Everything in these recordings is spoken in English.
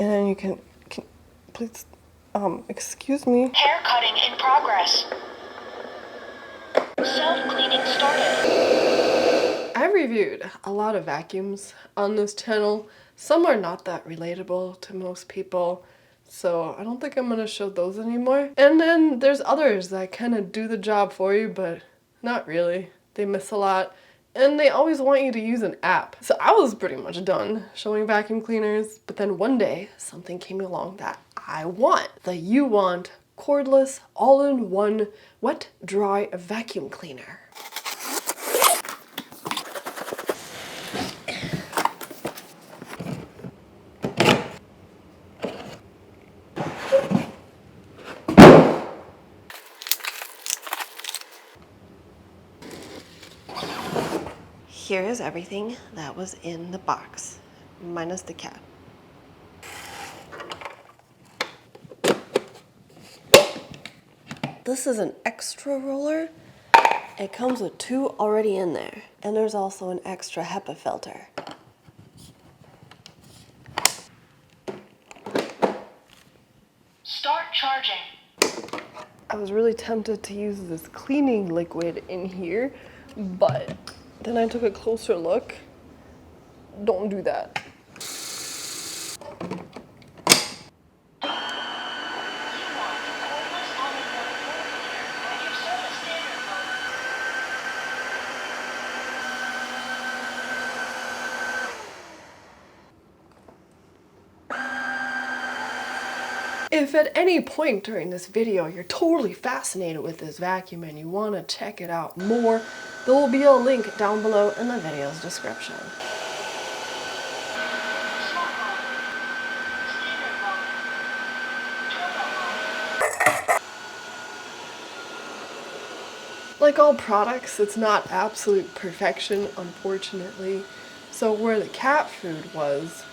And then you can please, excuse me. Hair cutting in progress. Self-cleaning started. I reviewed a lot of vacuums on this channel. Some are not that relatable to most people, so I don't think I'm gonna show those anymore. And then there's others that kind of do the job for you, but not really. They miss a lot, and they always want you to use an app. So I was pretty much done showing vacuum cleaners, but then one day something came along that I want. The Uwant Cordless all-in-one wet-dry vacuum cleaner. Here is everything that was in the box, minus the cap. This is an extra roller. It comes with 2 already in there. And there's also an extra HEPA filter. Start charging. I was really tempted to use this cleaning liquid in here, but then I took a closer look. Don't do that. If at any point during this video you're totally fascinated with this vacuum and you want to check it out more, there will be a link down below in the video's description. Like all products, it's not absolute perfection, unfortunately. So where the cat food was,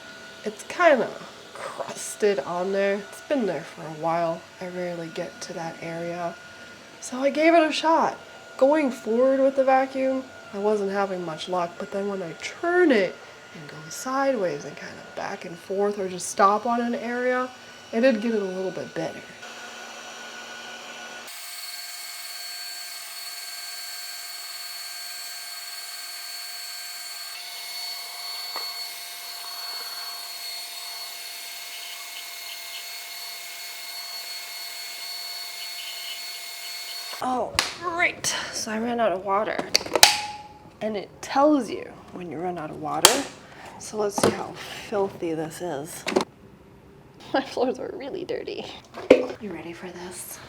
it's kind of crusted on there. It's been there for a while. I rarely get to that area. So I gave it a shot. Going forward with the vacuum, I wasn't having much luck, but then when I turn it and go sideways and kind of back and forth or just stop on an area, it did get it a little bit better. Oh, right. So I ran out of water. And it tells you when you run out of water. So let's see how filthy this is. My floors are really dirty. You ready for this?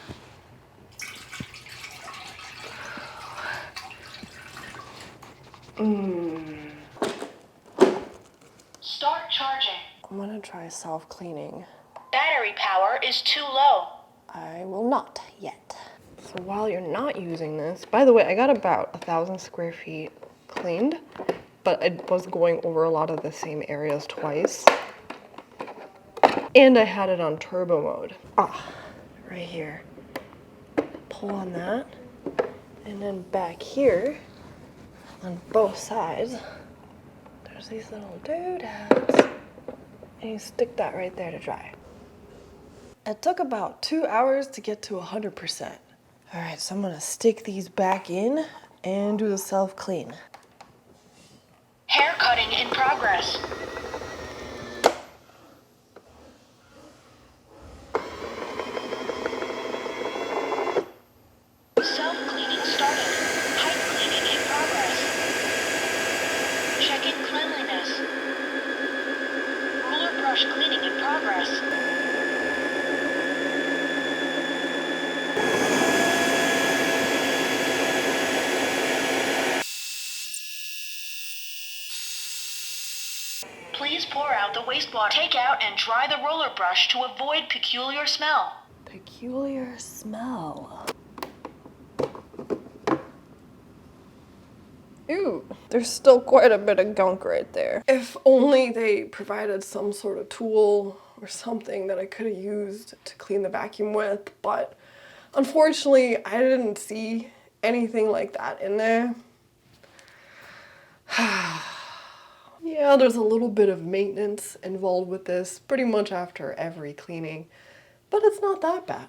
Start charging. I'm gonna try self-cleaning. Battery power is too low. I will not yet. So while you're not using this, by the way, I got about 1,000 square feet cleaned, but I was going over a lot of the same areas twice. And I had it on turbo mode. Right here. Pull on that. And then back here, on both sides, there's these little doodads. And you stick that right there to dry. It took about 2 hours to get to 100%. All right, so I'm gonna stick these back in and do the self-clean. Hair cutting in progress. Self-cleaning started. Pipe cleaning in progress. Checking cleanliness. Roller brush cleaning in progress. Please pour out the wastewater. Take out and dry the roller brush to avoid peculiar smell. Peculiar smell. Ew, there's still quite a bit of gunk right there. If only they provided some sort of tool or something that I could have used to clean the vacuum with, but unfortunately I didn't see anything like that in there. Yeah, there's a little bit of maintenance involved with this, pretty much after every cleaning, but it's not that bad.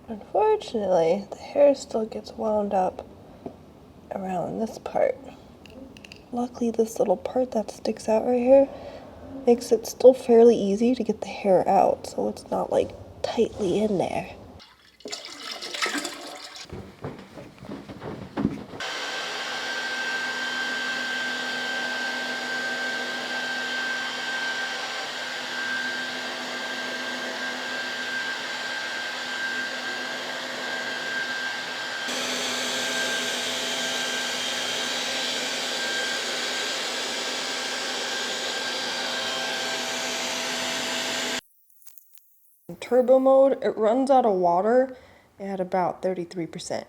Unfortunately, the hair still gets wound up around this part. Luckily, this little part that sticks out right here makes it still fairly easy to get the hair out, so it's not like tightly in there. In turbo mode, it runs out of water at about 33%.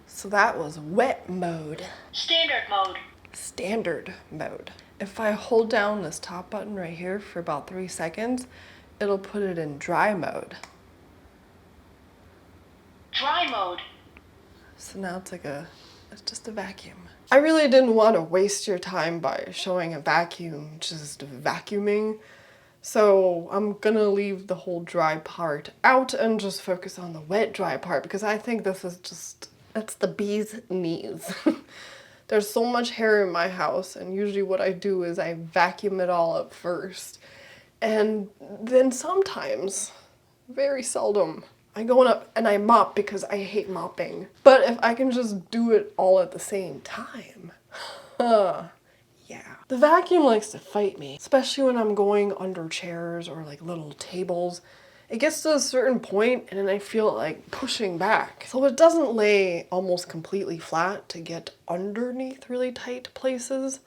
So that was wet mode. Standard mode. Standard mode. If I hold down this top button right here for about 3 seconds, it'll put it in dry mode. Dry mode. So now it's just a vacuum. I really didn't want to waste your time by showing a vacuum just vacuuming. So I'm gonna leave the whole dry part out and just focus on the wet dry part because I think this is it's the bee's knees. There's so much hair in my house, and usually what I do is I vacuum it all up first. And then sometimes, very seldom, I go up and I mop because I hate mopping. But if I can just do it all at the same time, yeah. The vacuum likes to fight me, especially when I'm going under chairs or like little tables. It gets to a certain point and then I feel like pushing back. So it doesn't lay almost completely flat to get underneath really tight places.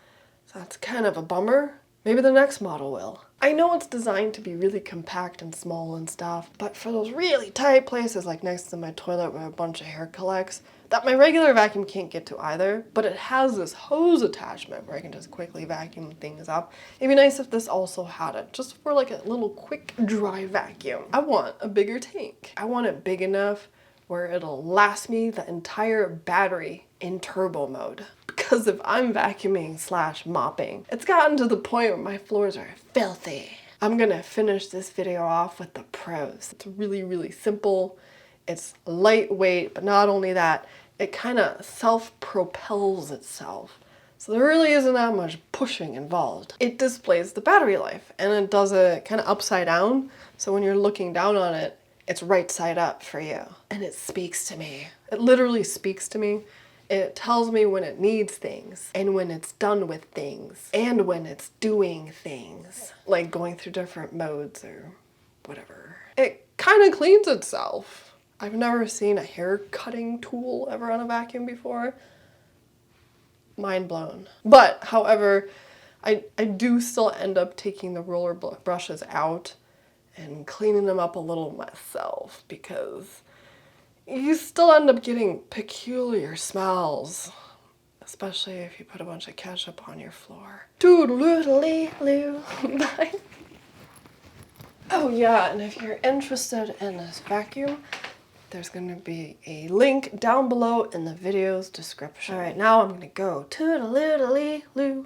So that's kind of a bummer. Maybe the next model will. I know it's designed to be really compact and small and stuff, but for those really tight places like next to my toilet where a bunch of hair collects, that my regular vacuum can't get to either, but it has this hose attachment where I can just quickly vacuum things up. It'd be nice if this also had it, just for like a little quick dry vacuum. I want a bigger tank. I want it big enough where it'll last me the entire battery in turbo mode. Because if I'm vacuuming / mopping, it's gotten to the point where my floors are filthy. I'm gonna finish this video off with the pros. It's really, really simple. It's lightweight, but not only that, it kind of self-propels itself. So there really isn't that much pushing involved. It displays the battery life, and it does it kind of upside down. So when you're looking down on it, it's right side up for you. And it speaks to me. It literally speaks to me. It tells me when it needs things, and when it's done with things, and when it's doing things, like going through different modes or whatever. It kind of cleans itself. I've never seen a hair cutting tool ever on a vacuum before. Mind blown. But, however, I do still end up taking the roller brushes out and cleaning them up a little myself because you still end up getting peculiar smells, especially if you put a bunch of ketchup on your floor. Toodaloo-loo. Bye. Oh yeah, and if you're interested in this vacuum, there's gonna be a link down below in the video's description. All right, now I'm gonna go toodaloo-loo.